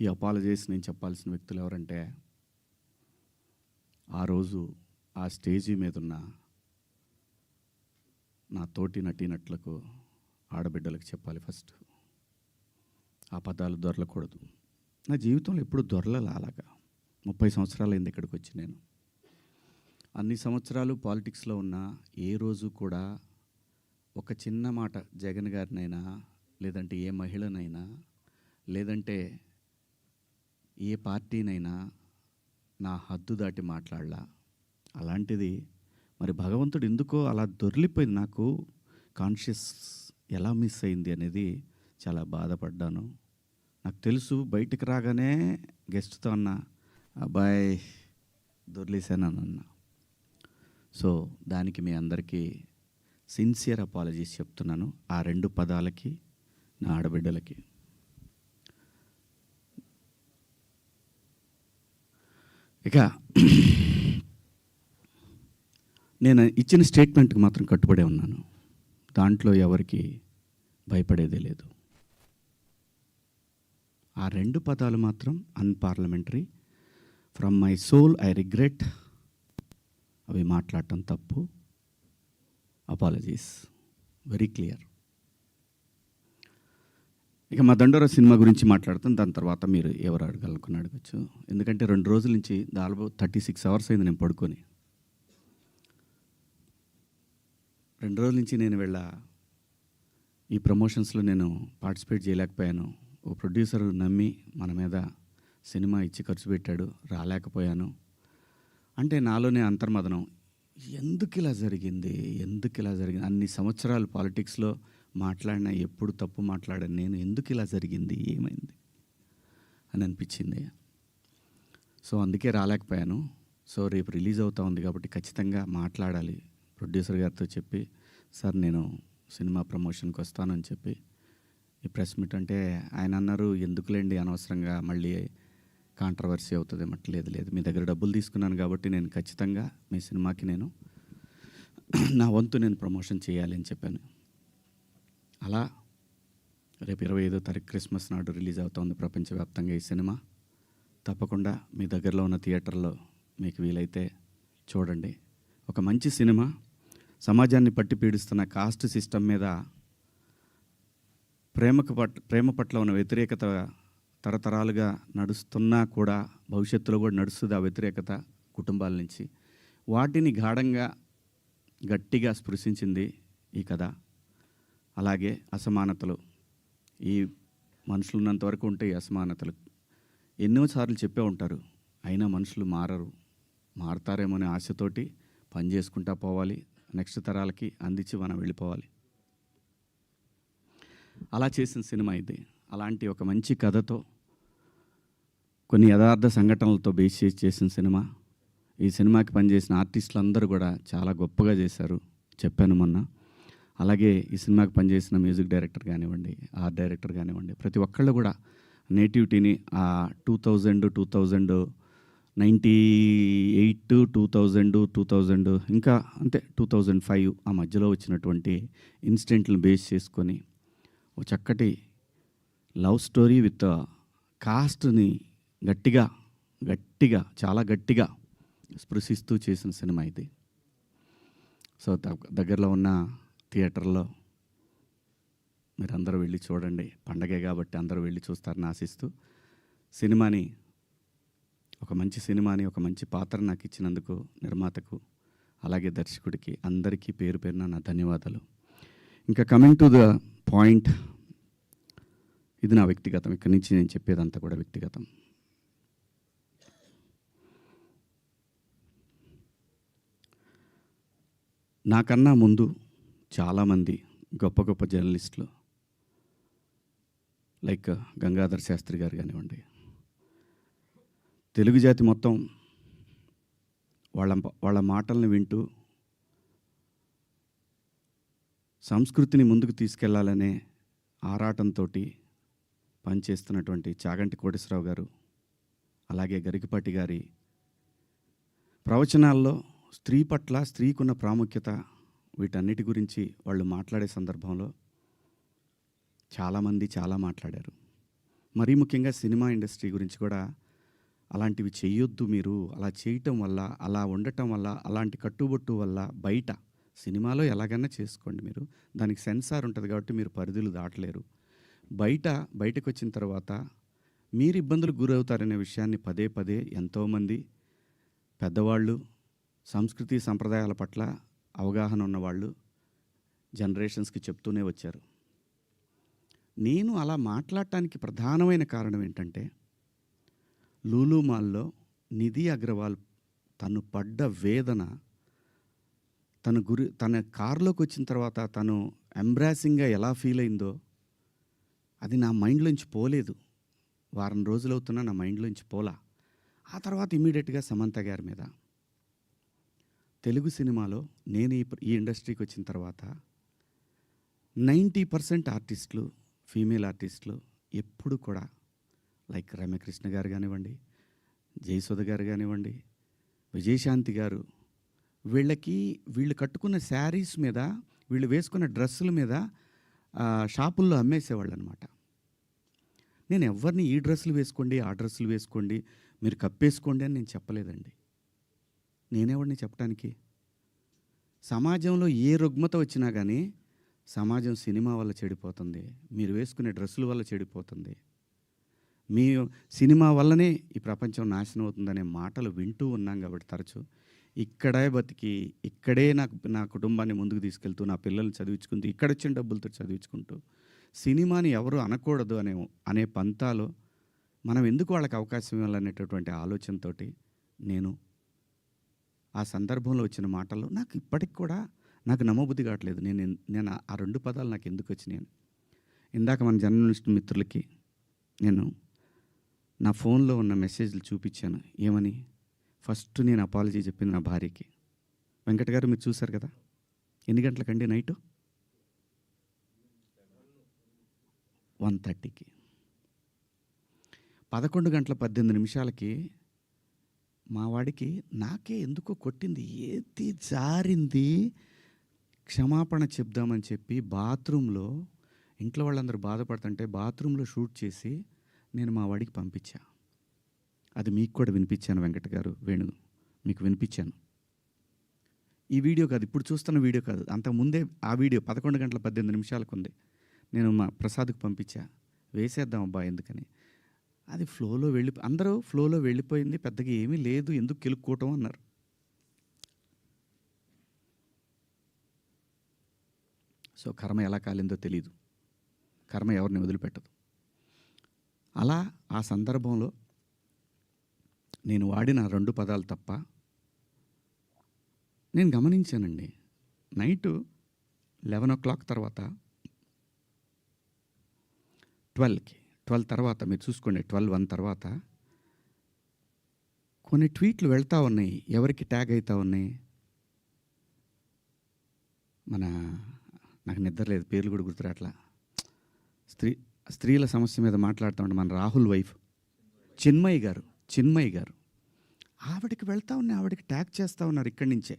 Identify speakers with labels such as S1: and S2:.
S1: ఈ అపాలజీస్ నేను చెప్పాల్సిన వ్యక్తులు ఎవరంటే, ఆ రోజు ఆ స్టేజీ మీద ఉన్న నా తోటి నటీనటులకు, ఆడబిడ్డలకు చెప్పాలి ఫస్ట్. ఆ పదాలు దొరలకూడదు. నా జీవితంలో ఎప్పుడు దొరలలా అలాగా. 30 సంవత్సరాలైంది ఇక్కడికి వచ్చి నేను. అన్ని సంవత్సరాలు పాలిటిక్స్లో ఉన్న ఏ రోజు కూడా ఒక చిన్న మాట జగన్ గారినైనా, లేదంటే ఏ మహిళనైనా, లేదంటే ఏ పార్టీనైనా నా హద్దు దాటి మాట్లాడలా. అలాంటిది మరి భగవంతుడు ఎందుకో అలా దొర్లిపోయింది. నాకు కాన్షియస్ ఎలా మిస్ అయింది అనేది చాలా బాధపడ్డాను. నాకు తెలుసు బయటికి రాగానే గెస్ట్తో అన్న, అబ్బాయి దొర్లేసాను అన్న. సో దానికి మీ అందరికీ సిన్సియర్ అపాలజీస్ చెప్తున్నాను, ఆ 2 పదాలకి, నా ఆడబిడ్డలకి. ఇక నేను ఇచ్చిన స్టేట్మెంట్కి మాత్రం కట్టుబడే ఉన్నాను. దాంట్లో ఎవరికి భయపడేదే లేదు. ఆ 2 పదాలు మాత్రం unparliamentary. From my soul I regret. అవి మాట్లాడటం తప్పు. Apologies very clear. ఇక మా దండోరా సినిమా గురించి మాట్లాడతాను. దాని తర్వాత మీరు ఎవరు అడగలనుకుని అడగచ్చు. ఎందుకంటే 2 రోజుల నుంచి దాదాపు 36 అవర్స్ అయింది నేను పడుకొని. 2 రోజుల నుంచి నేను ఈ ప్రమోషన్స్లో నేను పార్టిసిపేట్ చేయలేకపోయాను. ఓ ప్రొడ్యూసర్ నమ్మి మన మీద సినిమా ఇచ్చి ఖర్చు పెట్టాడు, రాలేకపోయాను. అంటే నాలోనే అంతర్మదనం, ఎందుకు ఇలా జరిగింది. అన్ని సంవత్సరాలు పాలిటిక్స్లో మాట్లాడినా ఎప్పుడు తప్పు మాట్లాడాను నేను, ఎందుకు ఇలా జరిగింది, ఏమైంది అని అనిపించింది. సో అందుకే రాలేకపోయాను. సో రేపు రిలీజ్ అవుతా ఉంది కాబట్టి ఖచ్చితంగా మాట్లాడాలి. ప్రొడ్యూసర్ గారితో చెప్పి, సార్ నేను సినిమా ప్రమోషన్కి వస్తానని చెప్పి ఈ ప్రెస్ మీట్ అంటే ఆయన అన్నారు, ఎందుకులేండి అనవసరంగా మళ్ళీ కాంట్రవర్సీ అవుతుంది. లేదు, మీ దగ్గర డబ్బులు తీసుకున్నాను కాబట్టి నేను ఖచ్చితంగా మీ సినిమాకి నేను నా వంతు నేను ప్రమోషన్ చేయాలి అని చెప్పాను. అలా రేపు 25వ తారీఖు క్రిస్మస్ నాడు రిలీజ్ అవుతుంది ప్రపంచవ్యాప్తంగా ఈ సినిమా. తప్పకుండా మీ దగ్గరలో ఉన్న థియేటర్లో మీకు వీలైతే చూడండి. ఒక మంచి సినిమా, సమాజాన్ని పట్టి పీడిస్తున్న కాస్ట్ సిస్టమ్ మీద ప్రేమ పట్ల ఉన్న వ్యతిరేకత తరతరాలుగా నడుస్తున్నా కూడా భవిష్యత్తులో కూడా నడుస్తుంది. ఆ వ్యతిరేకత కుటుంబాల నుంచి వాటిని గాఢంగా గట్టిగా స్పృశించింది ఈ కథ. అలాగే అసమానతలు, ఈ మనుషులు ఉన్నంత వరకు ఉంటే ఈ అసమానతలు ఎన్నోసార్లు చెప్పే ఉంటారు, అయినా మనుషులు మారతారేమో అనే ఆశతోటి పని చేసుకుంటా పోవాలి, నెక్స్ట్ తరాలకి అందించి మనం వెళ్ళిపోవాలి. అలా చేసిన సినిమా ఇది. అలాంటి ఒక మంచి కథతో, కొన్ని యథార్థ సంఘటనలతో బేస్ చేసిన సినిమా. ఈ సినిమాకి పనిచేసిన ఆర్టిస్టులు అందరూ కూడా చాలా గొప్పగా చేశారు, చెప్పాను మొన్న. అలాగే ఈ సినిమాకి పనిచేసిన మ్యూజిక్ డైరెక్టర్ కానివ్వండి, ఆర్ట్ డైరెక్టర్ కానివ్వండి, ప్రతి ఒక్కళ్ళు కూడా నేటివిటీని ఆ 1998, 2000 ఇంకా అంతే 2005 ఆ మధ్యలో వచ్చినటువంటి ఇన్సిడెంట్లను బేస్ చేసుకొని ఓ చక్కటి లవ్ స్టోరీ విత్ కాస్ట్ని గట్టిగా చాలా గట్టిగా స్పృశిస్తూ చేసిన సినిమా ఇది. సో దగ్గరలో ఉన్న థియేటర్లో మీరందరూ వెళ్ళి చూడండి. పండగే కాబట్టి అందరూ వెళ్ళి చూస్తారని ఆశిస్తూ, ఒక మంచి సినిమాని, ఒక మంచి పాత్ర నాకు ఇచ్చినందుకు నిర్మాతకు, అలాగే దర్శకుడికి అందరికీ పేరు పేరున నా ధన్యవాదాలు. ఇంకా కమింగ్ టు ద పాయింట్, ఇది నా వ్యక్తిగతం. ఇక్కడి నుంచి నేను చెప్పేదంతా కూడా వ్యక్తిగతం. నాకన్నా ముందు చాలామంది గొప్ప గొప్ప జర్నలిస్టులు లైక్ గంగాధర్ శాస్త్రి గారు కానివ్వండి, తెలుగు జాతి మొత్తం వాళ్ళ మాటల్ని వింటూ సంస్కృతిని ముందుకు తీసుకెళ్లాలనే ఆరాటంతో పనిచేస్తున్నటువంటి చాగంటి కోటేశ్వరరావు గారు, అలాగే గరికపాటి గారి ప్రవచనాల్లో స్త్రీ పట్ల, స్త్రీకున్న ప్రాముఖ్యత, వీటన్నిటి గురించి వాళ్ళు మాట్లాడే సందర్భంలో చాలామంది చాలా మాట్లాడారు. మరీ ముఖ్యంగా సినిమా ఇండస్ట్రీ గురించి కూడా అలాంటివి చెయ్యొద్దు మీరు. అలా చేయటం వల్ల, అలా ఉండటం వల్ల, అలాంటి కట్టుబొట్టు వల్ల బయట సినిమాలో ఎలాగైనా చేసుకోండి మీరు. దానికి సెన్సార్ ఉంటది కాబట్టి మీరు పరిధులు దాటలేరు. బయటకొచ్చిన తర్వాత మీరు ఇబ్బందులకు గురవుతారనే విషయాన్ని పదే పదే ఎంతోమంది పెద్దవాళ్ళు, సంస్కృతి సంప్రదాయాల పట్ల అవగాహన ఉన్నవాళ్ళు జనరేషన్స్‌కి చెప్తూనే వచ్చారు. నేను అలా మాట్లాడటానికి ప్రధానమైన కారణం ఏంటంటే, లూలు మాల్‌లో నిధి అగర్వాల్ తను పడ్డ వేదన, తన కారులోకి వచ్చిన తర్వాత తను ఎంబ్రాసింగ్‌గా ఎలా ఫీల్ అయిందో అది నా మైండ్‌లోంచి పోలేదు. వారం రోజులవుతున్నా నా మైండ్‌లోంచి పోలా. ఆ తర్వాత ఇమ్మీడియేట్‌గా సమంత గారి మీద. తెలుగు సినిమాలో నేను ఈ ఇండస్ట్రీకి వచ్చిన తర్వాత 90% ఆర్టిస్టులు, ఫీమేల్ ఆర్టిస్టులు ఎప్పుడు కూడా లైక్ రమ్యకృష్ణ గారు కానివ్వండి, జయసుధ గారు కానివ్వండి, విజయశాంతి గారు, వీళ్ళు కట్టుకున్న శారీస్ మీద, వీళ్ళు వేసుకున్న డ్రెస్సుల మీద షాపుల్లో అమ్మేసేవాళ్ళు అనమాట. నేను ఎవరిని ఈ డ్రెస్సులు వేసుకోండి, ఆ డ్రెస్సులు వేసుకోండి, మీరు కప్పేసుకోండి అని నేను చెప్పలేదండి. నేనెవడిని చెప్పడానికి? సమాజంలో ఏ రుగ్మత వచ్చినా కానీ సమాజం సినిమా వల్ల చెడిపోతుంది, మీరు వేసుకునే డ్రెస్సుల వల్ల చెడిపోతుంది, మీ సినిమా వల్లనే ఈ ప్రపంచం నాశనం అవుతుందనే మాటలు వింటూ ఉన్నాం కాబట్టి తరచు ఇక్కడే బతికి, ఇక్కడే నా కుటుంబాన్ని ముందుకు తీసుకెళ్తూ, నా పిల్లల్ని చదివించుకుంటూ, ఇక్కడొచ్చిన డబ్బులతో చదివించుకుంటూ, సినిమాని ఎవరు అనకూడదు అనే పంతాలో మనం ఎందుకు వాళ్ళకి అవకాశం ఇవ్వాలనేటటువంటి ఆలోచనతోటి నేను ఆ సందర్భంలో వచ్చిన మాటల్లో నాకు ఇప్పటికి కూడా నాకు నమ్మబుద్ధి కావట్లేదు. నేను ఆ 2 పదాలు నాకు ఎందుకు వచ్చినాయని. ఇందాక మన జర్నలిస్ట్ మిత్రులకి నేను నా ఫోన్లో ఉన్న మెసేజ్లు చూపించాను. ఏమని? ఫస్ట్ నేను అపాలజీ చెప్పింది నా భార్యకి. వెంకట గారు మీరు చూశారు కదా, ఎన్ని గంటలకండి? నైటు 1:30కి. 11:18 మా వాడికి నాకే ఎందుకో కొట్టింది, ఏది జారింది, క్షమాపణ చెప్దామని చెప్పి బాత్రూంలో, ఇంట్లో వాళ్ళందరూ బాధపడుతుంటే బాత్రూంలో షూట్ చేసి నేను మా వాడికి పంపించా. అది మీకు కూడా వినిపించాను వెంకట గారు, వేణు మీకు వినిపించాను. ఈ వీడియో కాదు, ఇప్పుడు చూస్తున్న వీడియో కాదు, అంతకుముందే ఆ వీడియో 11:18 ఉంది. నేను మా ప్రసాద్కి పంపించా, వేసేద్దాం అబ్బా ఎందుకని. అది అందరూ ఫ్లోలో వెళ్ళిపోయింది, పెద్దగా ఏమీ లేదు, ఎందుకు కెలుక్కోవటం అన్నారు. సో కర్మ ఎలా కాలిందో తెలీదు, కర్మ ఎవరిని వదిలిపెట్టదు. అలా ఆ సందర్భంలో నేను వాడిన 2 పదాలు తప్ప నేను గమనించానండి. నైటు 11 తర్వాత 12 తర్వాత మీరు చూసుకోండి, 12:01 తర్వాత కొన్ని ట్వీట్లు వెళ్తూ ఉన్నాయి. ఎవరికి ట్యాగ్ అవుతూ ఉన్నాయి? నాకు నిద్ర లేదు, పేర్లు కూడా గుర్తురాట్లా. స్త్రీల సమస్య మీద మాట్లాడుతూ ఉంటే మన రాహుల్ వైఫ్ చిన్మయి గారు ఆవిడకి వెళ్తూ ఉన్నాయి, ఆవిడకి ట్యాగ్ చేస్తూ ఉన్నారు ఇక్కడి నుంచే.